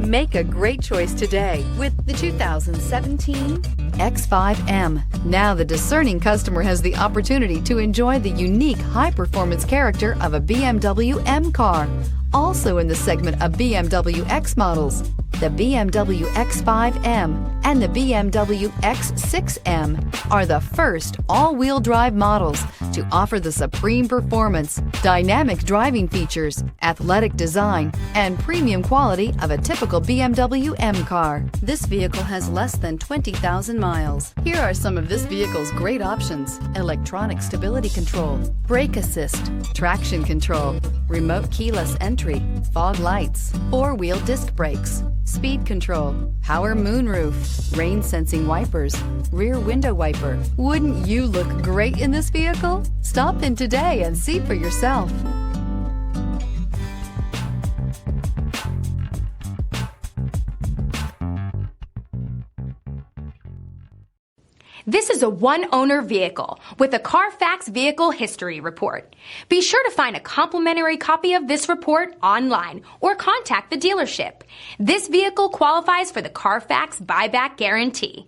Make a great choice today with the 2017 X5 M. Now the discerning customer has the opportunity to enjoy the unique high-performance character of a BMW M car. Also in the segment of BMW X models, the BMW X5 M and the BMW X6 M are the first all-wheel drive models to offer the supreme performance, dynamic driving features, athletic design, and premium quality of a typical BMW M car. This vehicle has less than 20,000 miles. Here are some of this vehicle's great options: electronic stability control, brake assist, traction control, remote keyless entry, fog lights, four-wheel disc brakes, speed control, power moonroof, rain sensing wipers, rear window wiper. Wouldn't you look great in this vehicle? Stop in today and see for yourself. This is a one-owner vehicle with a Carfax Vehicle History Report. Be sure to find a complimentary copy of this report online or contact the dealership. This vehicle qualifies for the Carfax Buyback Guarantee.